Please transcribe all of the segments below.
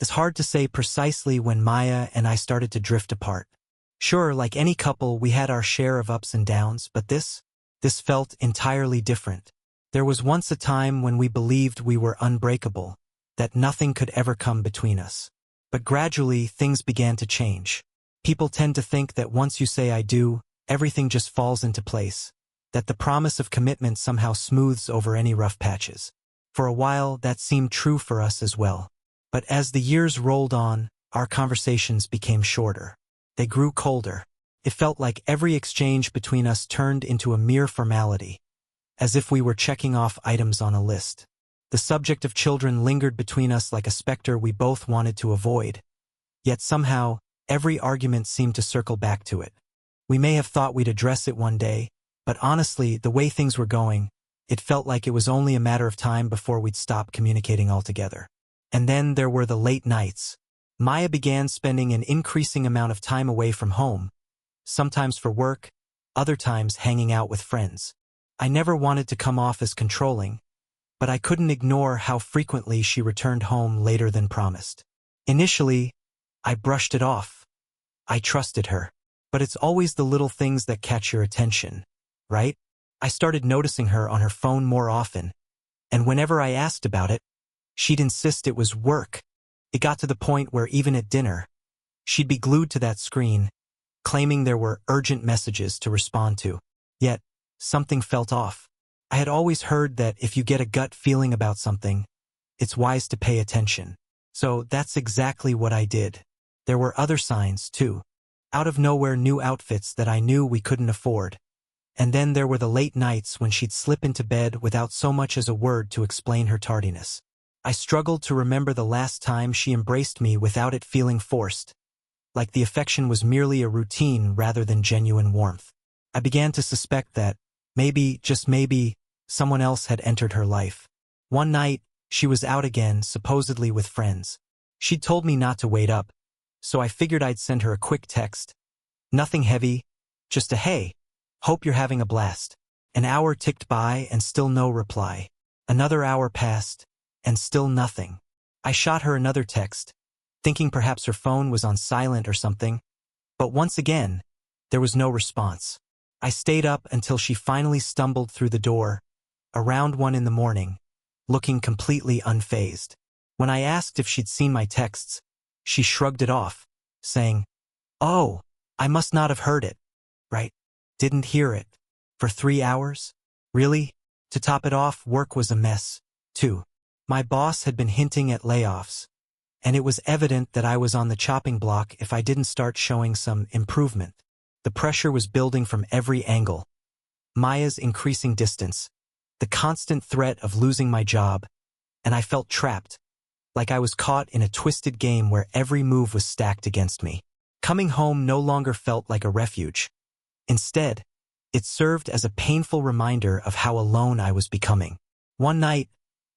It's hard to say precisely when Maya and I started to drift apart. Sure, like any couple, we had our share of ups and downs, but this felt entirely different. There was once a time when we believed we were unbreakable, that nothing could ever come between us. But gradually, things began to change. People tend to think that once you say I do, everything just falls into place, that the promise of commitment somehow smooths over any rough patches. For a while, that seemed true for us as well. But as the years rolled on, our conversations became shorter. They grew colder. It felt like every exchange between us turned into a mere formality, as if we were checking off items on a list. The subject of children lingered between us like a specter we both wanted to avoid. Yet somehow, every argument seemed to circle back to it. We may have thought we'd address it one day, but honestly, the way things were going, it felt like it was only a matter of time before we'd stop communicating altogether. And then there were the late nights. Maya began spending an increasing amount of time away from home, sometimes for work, other times hanging out with friends. I never wanted to come off as controlling, but I couldn't ignore how frequently she returned home later than promised. Initially, I brushed it off. I trusted her. But it's always the little things that catch your attention, right? I started noticing her on her phone more often, and whenever I asked about it, she'd insist it was work. It got to the point where even at dinner, she'd be glued to that screen, claiming there were urgent messages to respond to. Yet, something felt off. I had always heard that if you get a gut feeling about something, it's wise to pay attention. So that's exactly what I did. There were other signs, too. Out of nowhere, new outfits that I knew we couldn't afford. And then there were the late nights when she'd slip into bed without so much as a word to explain her tardiness. I struggled to remember the last time she embraced me without it feeling forced, like the affection was merely a routine rather than genuine warmth. I began to suspect that, maybe, just maybe, someone else had entered her life. One night, she was out again, supposedly with friends. She'd told me not to wait up, so I figured I'd send her a quick text. Nothing heavy, just a hey, hope you're having a blast. An hour ticked by and still no reply. Another hour passed, and still nothing. I shot her another text, thinking perhaps her phone was on silent or something, but once again, there was no response. I stayed up until she finally stumbled through the door, around 1 in the morning, looking completely unfazed. When I asked if she'd seen my texts, she shrugged it off, saying, "Oh, I must not have heard it. Right? Didn't hear it. For 3 hours? Really?" To top it off, work was a mess, too. My boss had been hinting at layoffs, and it was evident that I was on the chopping block if I didn't start showing some improvement. The pressure was building from every angle. Maya's increasing distance, the constant threat of losing my job, and I felt trapped, like I was caught in a twisted game where every move was stacked against me. Coming home no longer felt like a refuge. Instead, it served as a painful reminder of how alone I was becoming. One night,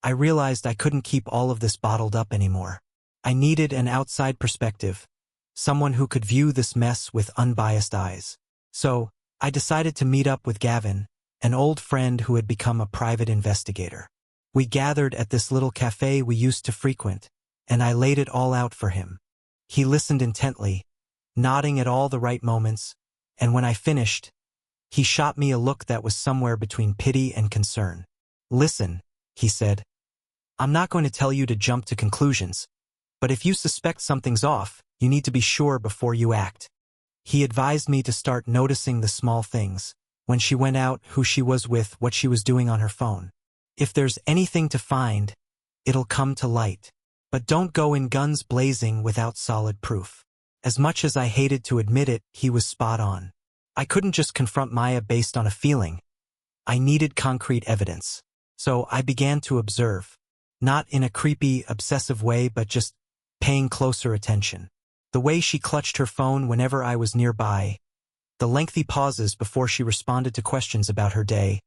I realized I couldn't keep all of this bottled up anymore. I needed an outside perspective, someone who could view this mess with unbiased eyes. So, I decided to meet up with Gavin, an old friend who had become a private investigator. We gathered at this little cafe we used to frequent, and I laid it all out for him. He listened intently, nodding at all the right moments, and when I finished, he shot me a look that was somewhere between pity and concern. "Listen," he said, "I'm not going to tell you to jump to conclusions, but if you suspect something's off, you need to be sure before you act." He advised me to start noticing the small things, when she went out, who she was with, what she was doing on her phone. If there's anything to find, it'll come to light. But don't go in guns blazing without solid proof. As much as I hated to admit it, he was spot on. I couldn't just confront Maya based on a feeling. I needed concrete evidence. So I began to observe. Not in a creepy, obsessive way, but just paying closer attention. The way she clutched her phone whenever I was nearby, the lengthy pauses before she responded to questions about her day,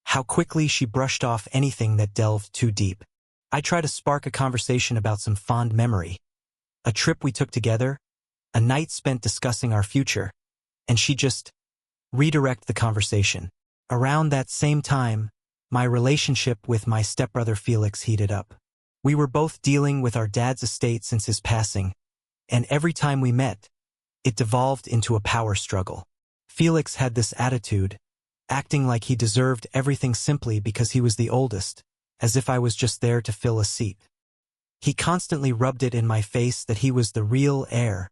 how quickly she brushed off anything that delved too deep. I tried to spark a conversation about some fond memory, a trip we took together, a night spent discussing our future, and she just redirect the conversation. Around that same time, my relationship with my stepbrother Felix heated up. We were both dealing with our dad's estate since his passing, and every time we met, it devolved into a power struggle. Felix had this attitude, acting like he deserved everything simply because he was the oldest, as if I was just there to fill a seat. He constantly rubbed it in my face that he was the real heir,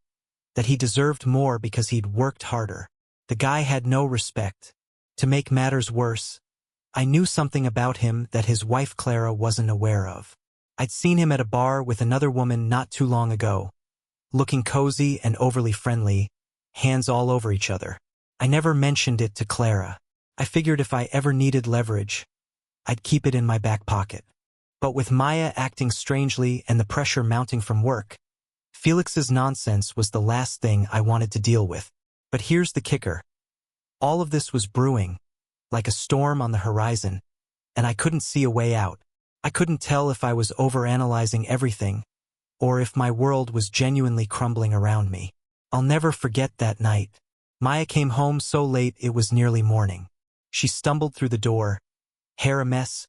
that he deserved more because he'd worked harder. The guy had no respect. To make matters worse, I knew something about him that his wife Clara wasn't aware of. I'd seen him at a bar with another woman not too long ago, looking cozy and overly friendly, hands all over each other. I never mentioned it to Clara. I figured if I ever needed leverage, I'd keep it in my back pocket. But with Maya acting strangely and the pressure mounting from work, Felix's nonsense was the last thing I wanted to deal with. But here's the kicker. All of this was brewing, like a storm on the horizon, and I couldn't see a way out. I couldn't tell if I was overanalyzing everything, or if my world was genuinely crumbling around me. I'll never forget that night. Maya came home so late it was nearly morning. She stumbled through the door, hair a mess,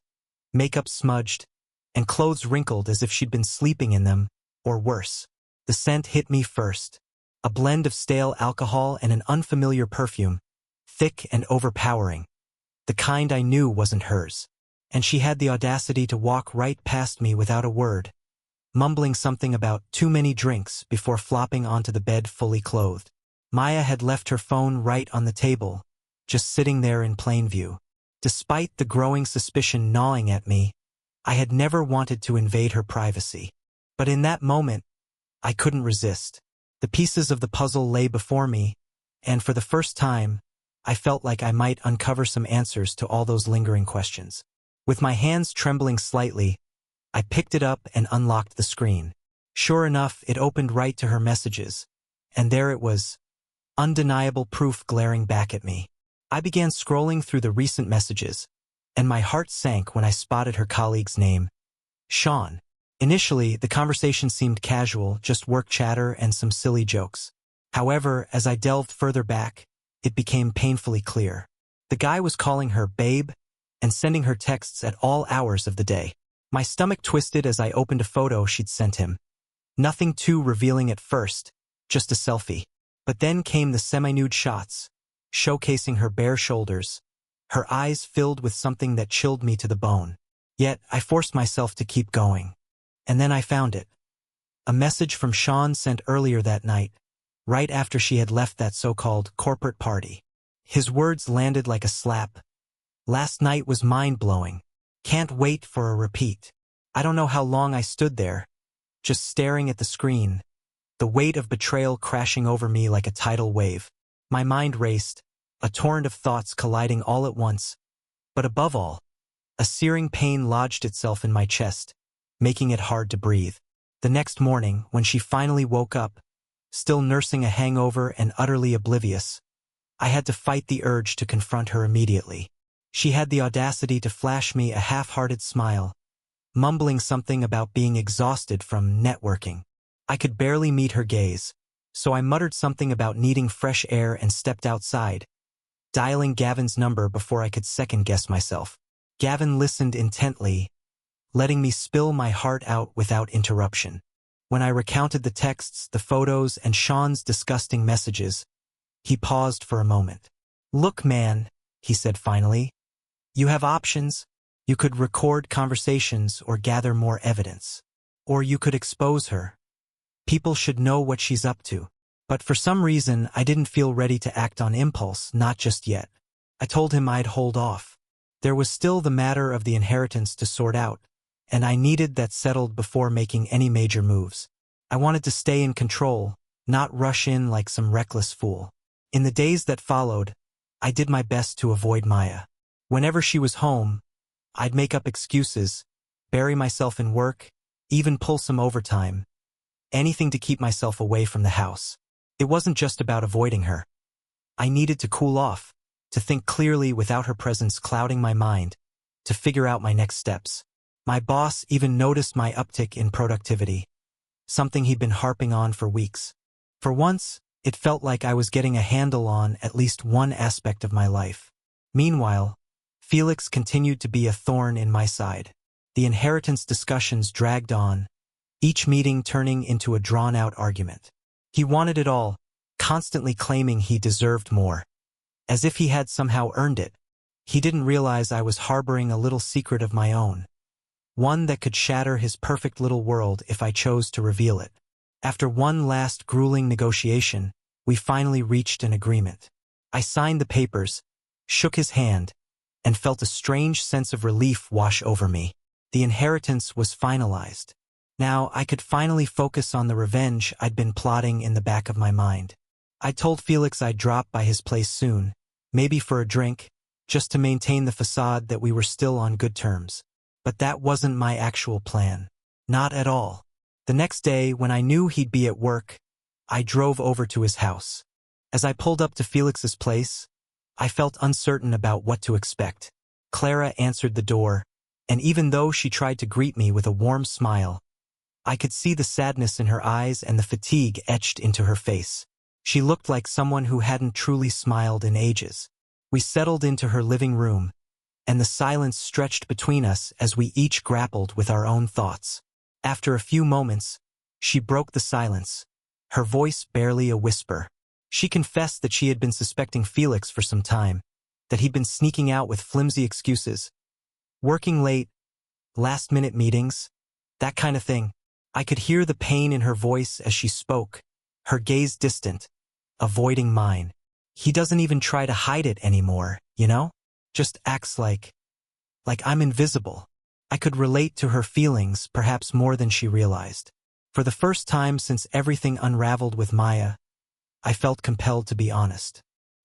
makeup smudged, and clothes wrinkled as if she'd been sleeping in them, or worse. The scent hit me first. A blend of stale alcohol and an unfamiliar perfume, thick and overpowering. The kind I knew wasn't hers. And she had the audacity to walk right past me without a word, mumbling something about too many drinks before flopping onto the bed fully clothed. Maya had left her phone right on the table, just sitting there in plain view. Despite the growing suspicion gnawing at me, I had never wanted to invade her privacy. But in that moment, I couldn't resist. The pieces of the puzzle lay before me, and for the first time, I felt like I might uncover some answers to all those lingering questions. With my hands trembling slightly, I picked it up and unlocked the screen. Sure enough, it opened right to her messages, and there it was, undeniable proof glaring back at me. I began scrolling through the recent messages, and my heart sank when I spotted her colleague's name, Sean. Initially, the conversation seemed casual, just work chatter and some silly jokes. However, as I delved further back, it became painfully clear. The guy was calling her babe and sending her texts at all hours of the day. My stomach twisted as I opened a photo she'd sent him. Nothing too revealing at first, just a selfie. But then came the semi-nude shots, showcasing her bare shoulders, her eyes filled with something that chilled me to the bone. Yet, I forced myself to keep going. And then I found it. A message from Sean sent earlier that night, right after she had left that so-called corporate party. His words landed like a slap. Last night was mind-blowing. Can't wait for a repeat. I don't know how long I stood there, just staring at the screen, the weight of betrayal crashing over me like a tidal wave. My mind raced, a torrent of thoughts colliding all at once. But above all, a searing pain lodged itself in my chest, making it hard to breathe. The next morning, when she finally woke up, still nursing a hangover and utterly oblivious, I had to fight the urge to confront her immediately. She had the audacity to flash me a half-hearted smile, mumbling something about being exhausted from networking. I could barely meet her gaze, so I muttered something about needing fresh air and stepped outside, dialing Gavin's number before I could second-guess myself. Gavin listened intently, letting me spill my heart out without interruption. When I recounted the texts, the photos, and Sean's disgusting messages, he paused for a moment. "Look, man," he said finally, "you have options. You could record conversations or gather more evidence. Or you could expose her. People should know what she's up to." But for some reason, I didn't feel ready to act on impulse, not just yet. I told him I'd hold off. There was still the matter of the inheritance to sort out, and I needed that settled before making any major moves. I wanted to stay in control, not rush in like some reckless fool. In the days that followed, I did my best to avoid Maya. Whenever she was home, I'd make up excuses, bury myself in work, even pull some overtime. Anything to keep myself away from the house. It wasn't just about avoiding her. I needed to cool off, to think clearly without her presence clouding my mind, to figure out my next steps. My boss even noticed my uptick in productivity, something he'd been harping on for weeks. For once, it felt like I was getting a handle on at least one aspect of my life. Meanwhile, Felix continued to be a thorn in my side. The inheritance discussions dragged on, each meeting turning into a drawn-out argument. He wanted it all, constantly claiming he deserved more, as if he had somehow earned it. He didn't realize I was harboring a little secret of my own, one that could shatter his perfect little world if I chose to reveal it. After one last grueling negotiation, we finally reached an agreement. I signed the papers, shook his hand, and felt a strange sense of relief wash over me. The inheritance was finalized. Now I could finally focus on the revenge I'd been plotting in the back of my mind. I told Felix I'd drop by his place soon, maybe for a drink, just to maintain the facade that we were still on good terms. But that wasn't my actual plan. Not at all. The next day, when I knew he'd be at work, I drove over to his house. As I pulled up to Felix's place, I felt uncertain about what to expect. Clara answered the door, and even though she tried to greet me with a warm smile, I could see the sadness in her eyes and the fatigue etched into her face. She looked like someone who hadn't truly smiled in ages. We settled into her living room, and the silence stretched between us as we each grappled with our own thoughts. After a few moments, she broke the silence, her voice barely a whisper. She confessed that she had been suspecting Felix for some time, that he'd been sneaking out with flimsy excuses, working late, last-minute meetings, that kind of thing. I could hear the pain in her voice as she spoke, her gaze distant, avoiding mine. He doesn't even try to hide it anymore, you know? Just acts like I'm invisible. I could relate to her feelings perhaps more than she realized. For the first time since everything unraveled with Maya, I felt compelled to be honest.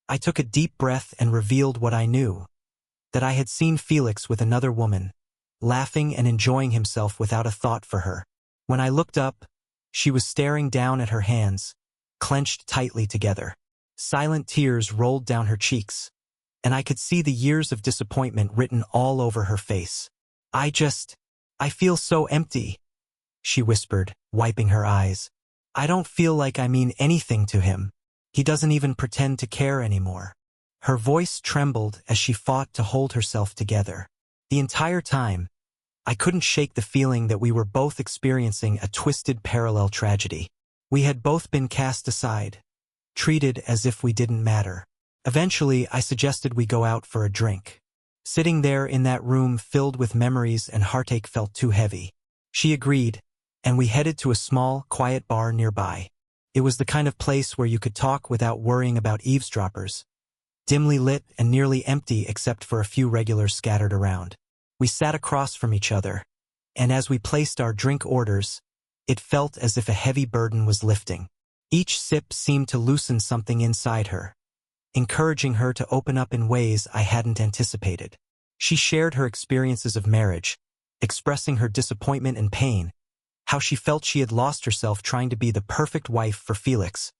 I took a deep breath and revealed what I knew, that I had seen Felix with another woman, laughing and enjoying himself without a thought for her. When I looked up, she was staring down at her hands, clenched tightly together. Silent tears rolled down her cheeks, and I could see the years of disappointment written all over her face. I feel so empty, she whispered, wiping her eyes. I don't feel like I mean anything to him. He doesn't even pretend to care anymore. Her voice trembled as she fought to hold herself together. The entire time, I couldn't shake the feeling that we were both experiencing a twisted parallel tragedy. We had both been cast aside, treated as if we didn't matter. Eventually, I suggested we go out for a drink. Sitting there in that room filled with memories and heartache felt too heavy. She agreed, and we headed to a small, quiet bar nearby. It was the kind of place where you could talk without worrying about eavesdroppers, dimly lit and nearly empty except for a few regulars scattered around. We sat across from each other, and as we placed our drink orders, it felt as if a heavy burden was lifting. Each sip seemed to loosen something inside her, encouraging her to open up in ways I hadn't anticipated. She shared her experiences of marriage, expressing her disappointment and pain, how she felt she had lost herself trying to be the perfect wife for Felix,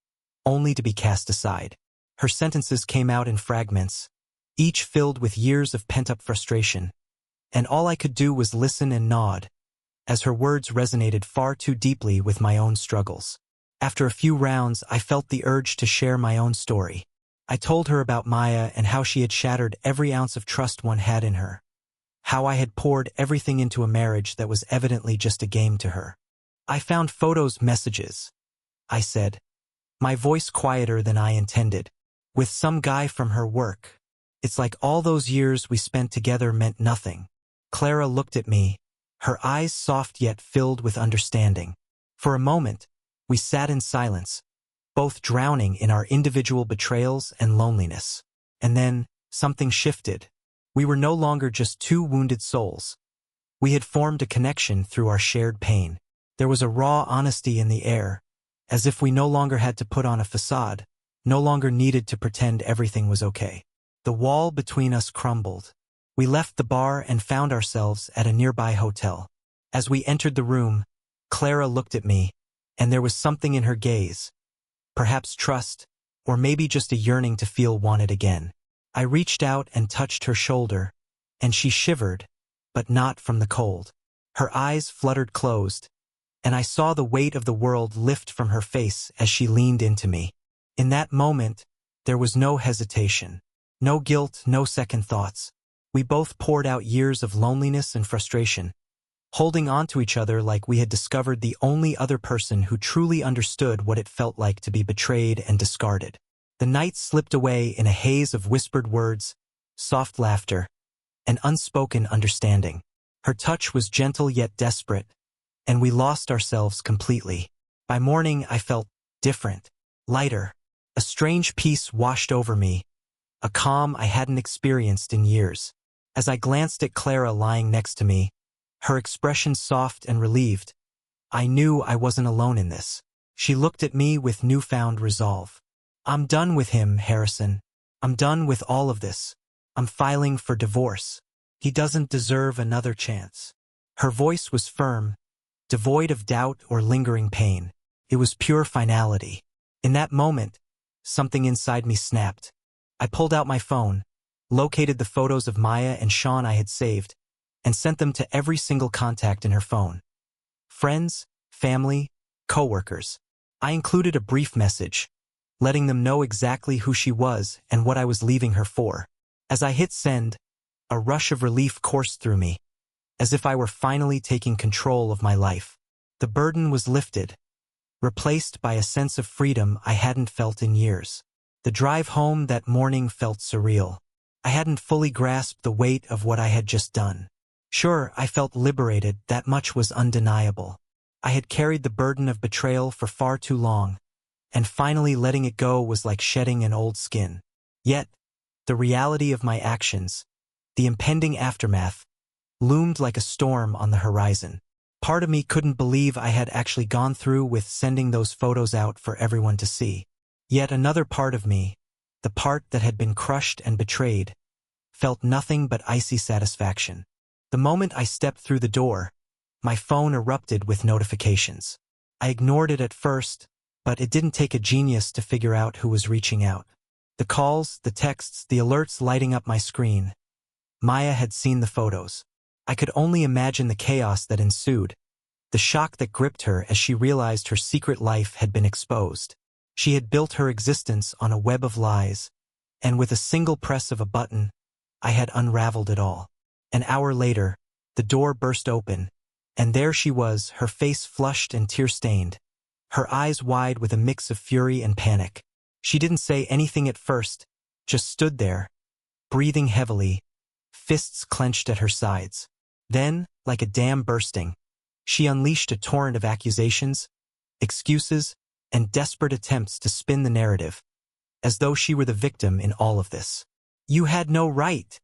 only to be cast aside. Her sentences came out in fragments, each filled with years of pent-up frustration, and all I could do was listen and nod, as her words resonated far too deeply with my own struggles. After a few rounds, I felt the urge to share my own story. I told her about Maya and how she had shattered every ounce of trust one had in her, how I had poured everything into a marriage that was evidently just a game to her. I found photos, messages, I said, my voice quieter than I intended, with some guy from her work. It's like all those years we spent together meant nothing. Clara looked at me, her eyes soft yet filled with understanding. For a moment, we sat in silence, both drowning in our individual betrayals and loneliness. And then, something shifted. We were no longer just two wounded souls. We had formed a connection through our shared pain. There was a raw honesty in the air, as if we no longer had to put on a facade, no longer needed to pretend everything was okay. The wall between us crumbled. We left the bar and found ourselves at a nearby hotel. As we entered the room, Clara looked at me, and there was something in her gaze, perhaps trust, or maybe just a yearning to feel wanted again. I reached out and touched her shoulder, and she shivered, but not from the cold. Her eyes fluttered closed, and I saw the weight of the world lift from her face as she leaned into me. In that moment, there was no hesitation, no guilt, no second thoughts. We both poured out years of loneliness and frustration, holding on to each other like we had discovered the only other person who truly understood what it felt like to be betrayed and discarded. The night slipped away in a haze of whispered words, soft laughter, and unspoken understanding. Her touch was gentle yet desperate, and we lost ourselves completely. By morning, I felt different, lighter. A strange peace washed over me, a calm I hadn't experienced in years. As I glanced at Clara lying next to me, her expression soft and relieved, I knew I wasn't alone in this. She looked at me with newfound resolve. I'm done with him, Harrison. I'm done with all of this. I'm filing for divorce. He doesn't deserve another chance. Her voice was firm, devoid of doubt or lingering pain. It was pure finality. In that moment, something inside me snapped. I pulled out my phone, located the photos of Maya and Sean I had saved, and sent them to every single contact in her phone. Friends, family, coworkers. I included a brief message, letting them know exactly who she was and what I was leaving her for. As I hit send, a rush of relief coursed through me, as if I were finally taking control of my life. The burden was lifted, replaced by a sense of freedom I hadn't felt in years. The drive home that morning felt surreal. I hadn't fully grasped the weight of what I had just done. Sure, I felt liberated, that much was undeniable. I had carried the burden of betrayal for far too long, and finally letting it go was like shedding an old skin. Yet, the reality of my actions, the impending aftermath, loomed like a storm on the horizon. Part of me couldn't believe I had actually gone through with sending those photos out for everyone to see. Yet another part of me, the part that had been crushed and betrayed, felt nothing but icy satisfaction. The moment I stepped through the door, my phone erupted with notifications. I ignored it at first, but it didn't take a genius to figure out who was reaching out. The calls, the texts, the alerts lighting up my screen. Maya had seen the photos. I could only imagine the chaos that ensued, the shock that gripped her as she realized her secret life had been exposed. She had built her existence on a web of lies, and with a single press of a button, I had unraveled it all. An hour later, the door burst open, and there she was, her face flushed and tear-stained, her eyes wide with a mix of fury and panic. She didn't say anything at first, just stood there, breathing heavily, fists clenched at her sides. Then, like a dam bursting, she unleashed a torrent of accusations, excuses, and desperate attempts to spin the narrative, as though she were the victim in all of this. "You had no right,"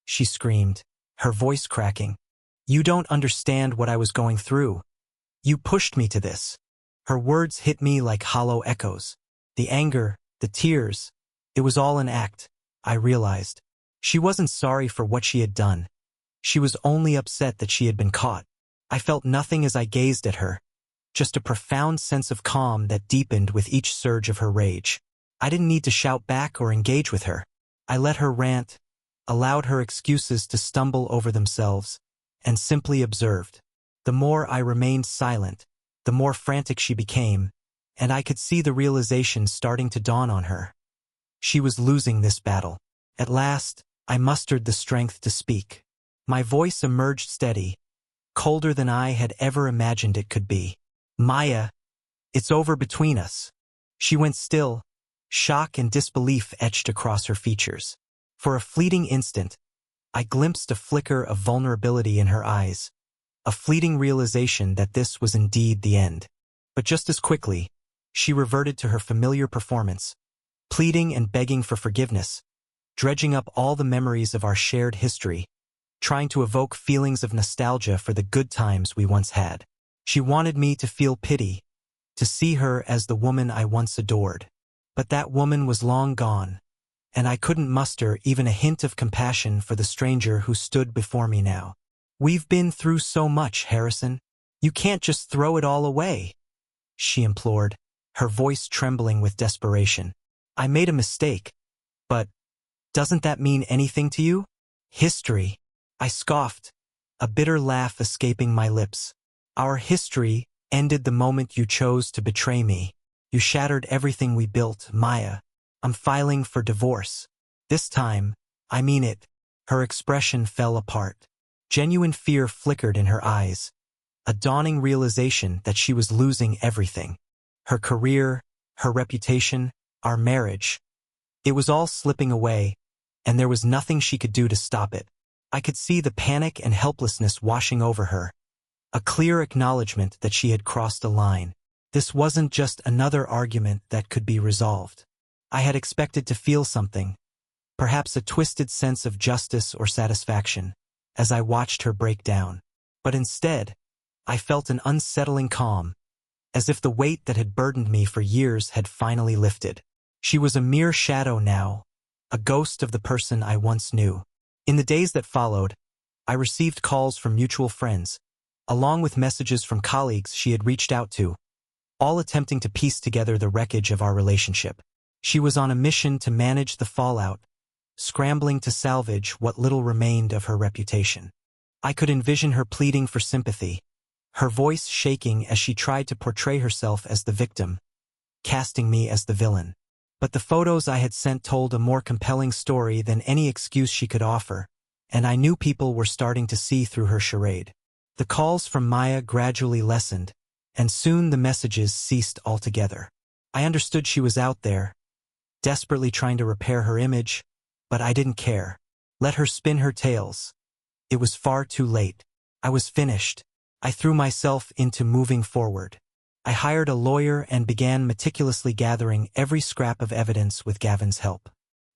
she screamed, her voice cracking. "You don't understand what I was going through. You pushed me to this." Her words hit me like hollow echoes. The anger, the tears, it was all an act, I realized. She wasn't sorry for what she had done. She was only upset that she had been caught. I felt nothing as I gazed at her, just a profound sense of calm that deepened with each surge of her rage. I didn't need to shout back or engage with her. I let her rant, allowed her excuses to stumble over themselves, and simply observed. The more I remained silent, the more frantic she became, and I could see the realization starting to dawn on her. She was losing this battle. At last, I mustered the strength to speak. My voice emerged steady, colder than I had ever imagined it could be. "Maya, it's over between us." She went still, shock and disbelief etched across her features. For a fleeting instant, I glimpsed a flicker of vulnerability in her eyes, a fleeting realization that this was indeed the end. But just as quickly, she reverted to her familiar performance, pleading and begging for forgiveness, dredging up all the memories of our shared history, trying to evoke feelings of nostalgia for the good times we once had. She wanted me to feel pity, to see her as the woman I once adored. But that woman was long gone, and I couldn't muster even a hint of compassion for the stranger who stood before me now. "We've been through so much, Harrison. You can't just throw it all away," she implored, her voice trembling with desperation. "I made a mistake, but doesn't that mean anything to you?" "History," I scoffed, a bitter laugh escaping my lips. "Our history ended the moment you chose to betray me. You shattered everything we built, Maya. I'm filing for divorce. This time, I mean it." Her expression fell apart. Genuine fear flickered in her eyes, a dawning realization that she was losing everything. Her career, her reputation, our marriage. It was all slipping away, and there was nothing she could do to stop it. I could see the panic and helplessness washing over her, a clear acknowledgement that she had crossed a line. This wasn't just another argument that could be resolved. I had expected to feel something, perhaps a twisted sense of justice or satisfaction, as I watched her break down. But instead, I felt an unsettling calm, as if the weight that had burdened me for years had finally lifted. She was a mere shadow now, a ghost of the person I once knew. In the days that followed, I received calls from mutual friends, along with messages from colleagues she had reached out to, all attempting to piece together the wreckage of our relationship. She was on a mission to manage the fallout, scrambling to salvage what little remained of her reputation. I could envision her pleading for sympathy, her voice shaking as she tried to portray herself as the victim, casting me as the villain. But the photos I had sent told a more compelling story than any excuse she could offer, and I knew people were starting to see through her charade. The calls from Maya gradually lessened, and soon the messages ceased altogether. I understood she was out there, desperately trying to repair her image, but I didn't care. Let her spin her tales. It was far too late. I was finished. I threw myself into moving forward. I hired a lawyer and began meticulously gathering every scrap of evidence with Gavin's help.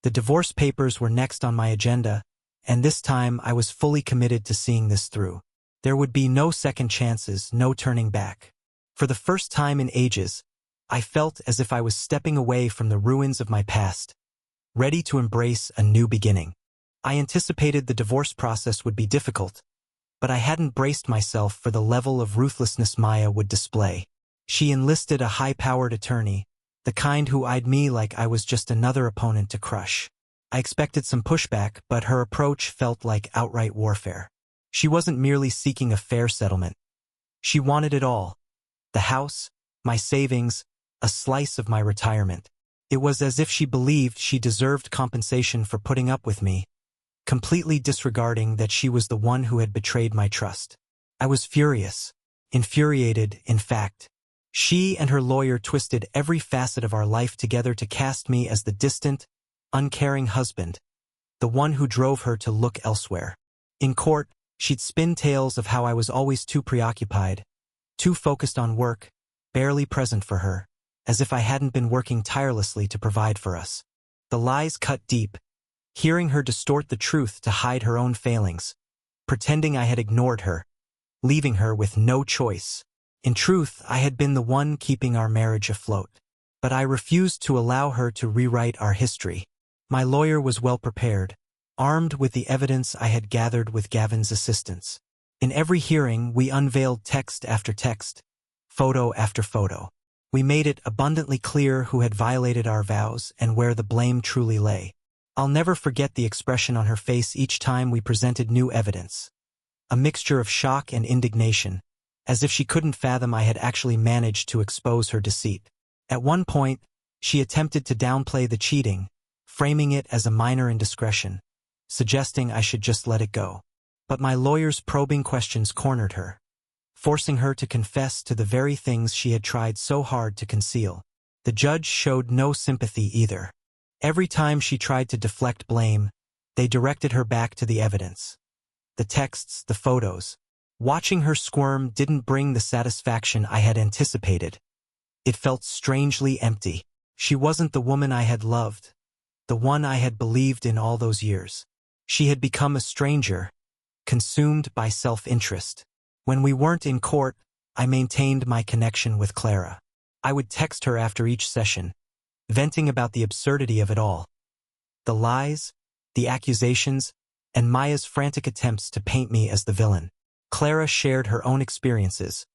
The divorce papers were next on my agenda, and this time I was fully committed to seeing this through. There would be no second chances, no turning back. For the first time in ages, I felt as if I was stepping away from the ruins of my past, ready to embrace a new beginning. I anticipated the divorce process would be difficult, but I hadn't braced myself for the level of ruthlessness Maya would display. She enlisted a high-powered attorney, the kind who eyed me like I was just another opponent to crush. I expected some pushback, but her approach felt like outright warfare. She wasn't merely seeking a fair settlement. She wanted it all. The house, my savings, a slice of my retirement. It was as if she believed she deserved compensation for putting up with me, completely disregarding that she was the one who had betrayed my trust. I was furious, infuriated, in fact. She and her lawyer twisted every facet of our life together to cast me as the distant, uncaring husband, the one who drove her to look elsewhere. In court, she'd spin tales of how I was always too preoccupied, too focused on work, barely present for her, as if I hadn't been working tirelessly to provide for us. The lies cut deep, hearing her distort the truth to hide her own failings, pretending I had ignored her, leaving her with no choice. In truth, I had been the one keeping our marriage afloat. But I refused to allow her to rewrite our history. My lawyer was well prepared, armed with the evidence I had gathered with Gavin's assistance. In every hearing, we unveiled text after text, photo after photo. We made it abundantly clear who had violated our vows and where the blame truly lay. I'll never forget the expression on her face each time we presented new evidence. A mixture of shock and indignation, as if she couldn't fathom I had actually managed to expose her deceit. At one point, she attempted to downplay the cheating, framing it as a minor indiscretion, suggesting I should just let it go. But my lawyer's probing questions cornered her, forcing her to confess to the very things she had tried so hard to conceal. The judge showed no sympathy either. Every time she tried to deflect blame, they directed her back to the evidence. The texts, the photos. Watching her squirm didn't bring the satisfaction I had anticipated. It felt strangely empty. She wasn't the woman I had loved, the one I had believed in all those years. She had become a stranger, consumed by self-interest. When we weren't in court, I maintained my connection with Clara. I would text her after each session, venting about the absurdity of it all. The lies, the accusations, and Maya's frantic attempts to paint me as the villain. Clara shared her own experiences,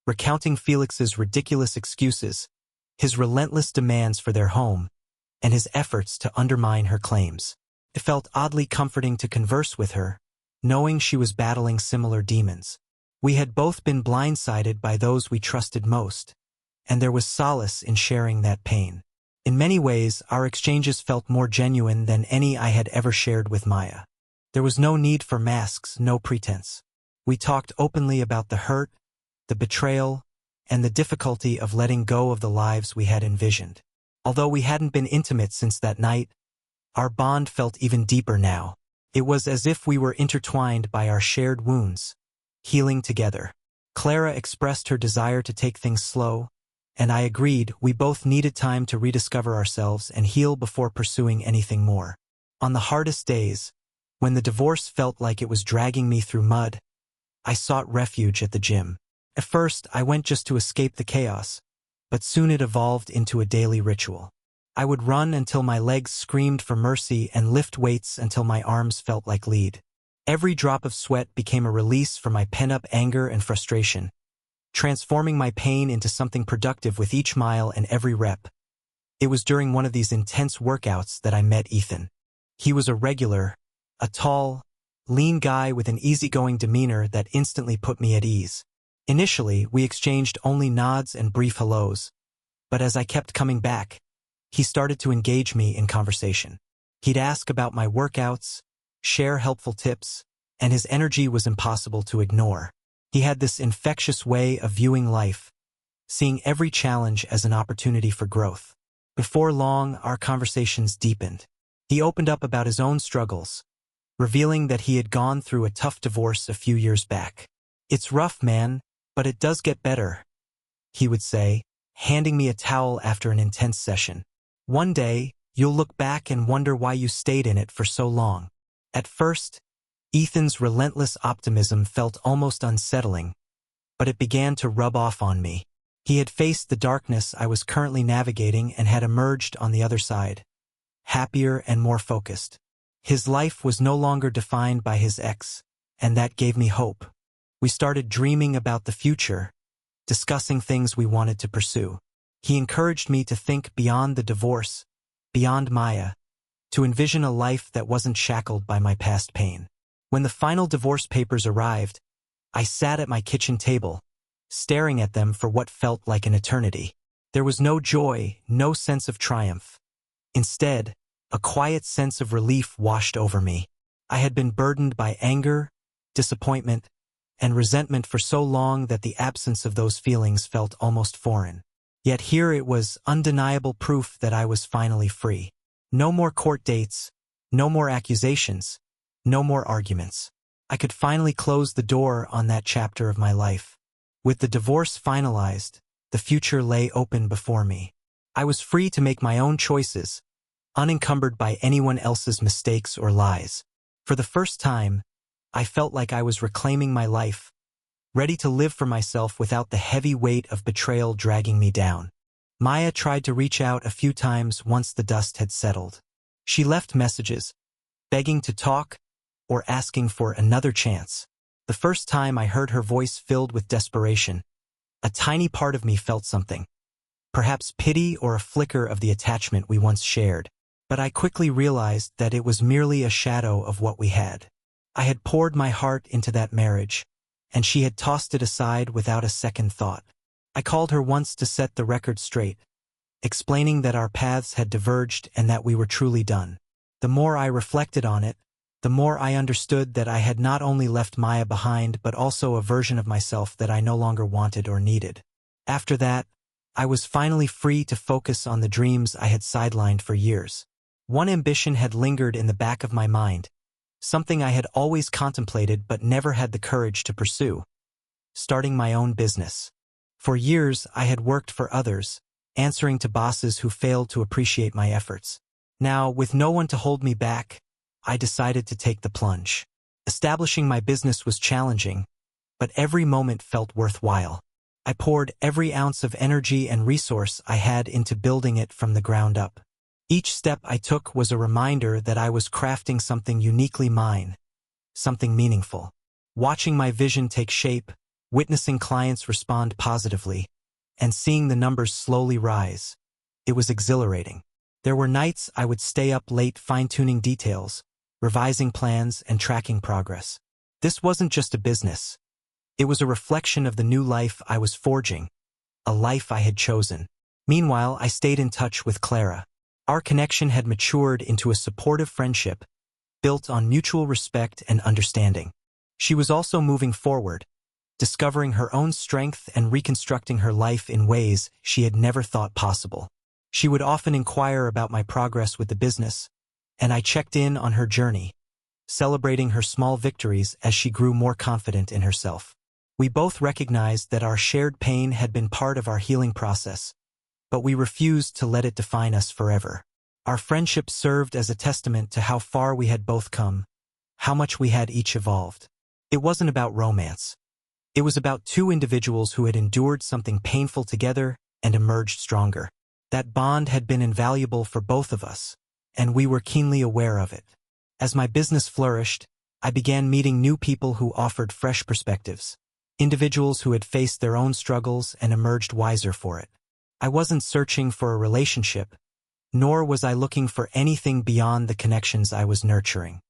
recounting Felix's ridiculous excuses, his relentless demands for their home, and his efforts to undermine her claims. It felt oddly comforting to converse with her, knowing she was battling similar demons. We had both been blindsided by those we trusted most, and there was solace in sharing that pain. In many ways, our exchanges felt more genuine than any I had ever shared with Maya. There was no need for masks, no pretense. We talked openly about the hurt, the betrayal, and the difficulty of letting go of the lives we had envisioned. Although we hadn't been intimate since that night, our bond felt even deeper now. It was as if we were intertwined by our shared wounds, healing together. Clara expressed her desire to take things slow, and I agreed. We both needed time to rediscover ourselves and heal before pursuing anything more. On the hardest days, when the divorce felt like it was dragging me through mud, I sought refuge at the gym. At first, I went just to escape the chaos, but soon it evolved into a daily ritual. I would run until my legs screamed for mercy and lift weights until my arms felt like lead. Every drop of sweat became a release for my pent-up anger and frustration, transforming my pain into something productive with each mile and every rep. It was during one of these intense workouts that I met Ethan. He was a regular, a tall, lean guy with an easygoing demeanor that instantly put me at ease. Initially, we exchanged only nods and brief hellos, but as I kept coming back, he started to engage me in conversation. He'd ask about my workouts, share helpful tips, and his energy was impossible to ignore. He had this infectious way of viewing life, seeing every challenge as an opportunity for growth. Before long, our conversations deepened. He opened up about his own struggles, revealing that he had gone through a tough divorce a few years back. "It's rough, man, but it does get better," he would say, handing me a towel after an intense session. "One day, you'll look back and wonder why you stayed in it for so long." At first, Ethan's relentless optimism felt almost unsettling, but it began to rub off on me. He had faced the darkness I was currently navigating and had emerged on the other side, happier and more focused. His life was no longer defined by his ex, and that gave me hope. We started dreaming about the future, discussing things we wanted to pursue. He encouraged me to think beyond the divorce, beyond Maya, to envision a life that wasn't shackled by my past pain. When the final divorce papers arrived, I sat at my kitchen table, staring at them for what felt like an eternity. There was no joy, no sense of triumph. Instead, a quiet sense of relief washed over me. I had been burdened by anger, disappointment, and resentment for so long that the absence of those feelings felt almost foreign. Yet here it was undeniable proof that I was finally free. No more court dates, no more accusations, no more arguments. I could finally close the door on that chapter of my life. With the divorce finalized, the future lay open before me. I was free to make my own choices, unencumbered by anyone else's mistakes or lies. For the first time, I felt like I was reclaiming my life, ready to live for myself without the heavy weight of betrayal dragging me down. Maya tried to reach out a few times once the dust had settled. She left messages, begging to talk or asking for another chance. The first time I heard her voice filled with desperation, a tiny part of me felt something, perhaps pity or a flicker of the attachment we once shared. But I quickly realized that it was merely a shadow of what we had. I had poured my heart into that marriage, and she had tossed it aside without a second thought. I called her once to set the record straight, explaining that our paths had diverged and that we were truly done. The more I reflected on it, the more I understood that I had not only left Maya behind but also a version of myself that I no longer wanted or needed. After that, I was finally free to focus on the dreams I had sidelined for years. One ambition had lingered in the back of my mind, something I had always contemplated but never had the courage to pursue: starting my own business. For years, I had worked for others, answering to bosses who failed to appreciate my efforts. Now, with no one to hold me back, I decided to take the plunge. Establishing my business was challenging, but every moment felt worthwhile. I poured every ounce of energy and resource I had into building it from the ground up. Each step I took was a reminder that I was crafting something uniquely mine, something meaningful. Watching my vision take shape, witnessing clients respond positively, and seeing the numbers slowly rise, it was exhilarating. There were nights I would stay up late fine-tuning details, revising plans and tracking progress. This wasn't just a business. It was a reflection of the new life I was forging, a life I had chosen. Meanwhile, I stayed in touch with Clara. Our connection had matured into a supportive friendship, built on mutual respect and understanding. She was also moving forward, discovering her own strength and reconstructing her life in ways she had never thought possible. She would often inquire about my progress with the business, and I checked in on her journey, celebrating her small victories as she grew more confident in herself. We both recognized that our shared pain had been part of our healing process, but we refused to let it define us forever. Our friendship served as a testament to how far we had both come, how much we had each evolved. It wasn't about romance. It was about two individuals who had endured something painful together and emerged stronger. That bond had been invaluable for both of us, and we were keenly aware of it. As my business flourished, I began meeting new people who offered fresh perspectives, individuals who had faced their own struggles and emerged wiser for it. I wasn't searching for a relationship, nor was I looking for anything beyond the connections I was nurturing.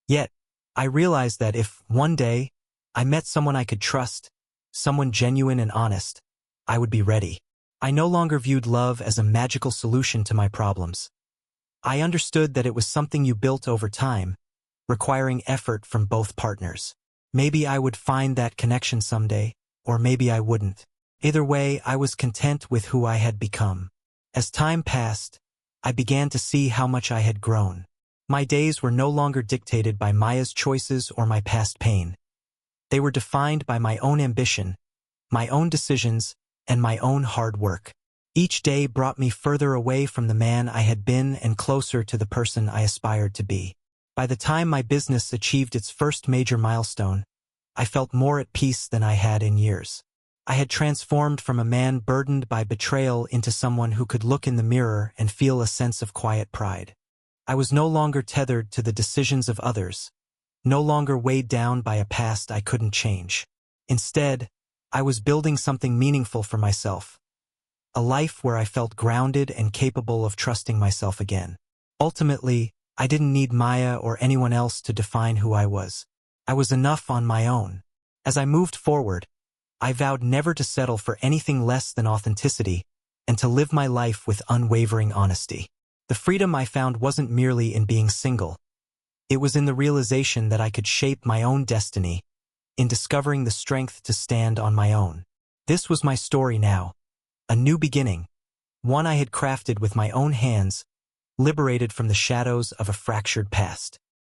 Yet, I realized that if, one day, I met someone I could trust, someone genuine and honest, I would be ready. I no longer viewed love as a magical solution to my problems. I understood that it was something you built over time, requiring effort from both partners. Maybe I would find that connection someday, or maybe I wouldn't. Either way, I was content with who I had become. As time passed, I began to see how much I had grown. My days were no longer dictated by Maya's choices or my past pain. They were defined by my own ambition, my own decisions, and my own hard work. Each day brought me further away from the man I had been and closer to the person I aspired to be. By the time my business achieved its first major milestone, I felt more at peace than I had in years. I had transformed from a man burdened by betrayal into someone who could look in the mirror and feel a sense of quiet pride. I was no longer tethered to the decisions of others, no longer weighed down by a past I couldn't change. Instead, I was building something meaningful for myself, a life where I felt grounded and capable of trusting myself again. Ultimately, I didn't need Maya or anyone else to define who I was. I was enough on my own. As I moved forward, I vowed never to settle for anything less than authenticity and to live my life with unwavering honesty. The freedom I found wasn't merely in being single. It was in the realization that I could shape my own destiny, in discovering the strength to stand on my own. This was my story now, a new beginning, one I had crafted with my own hands, liberated from the shadows of a fractured past.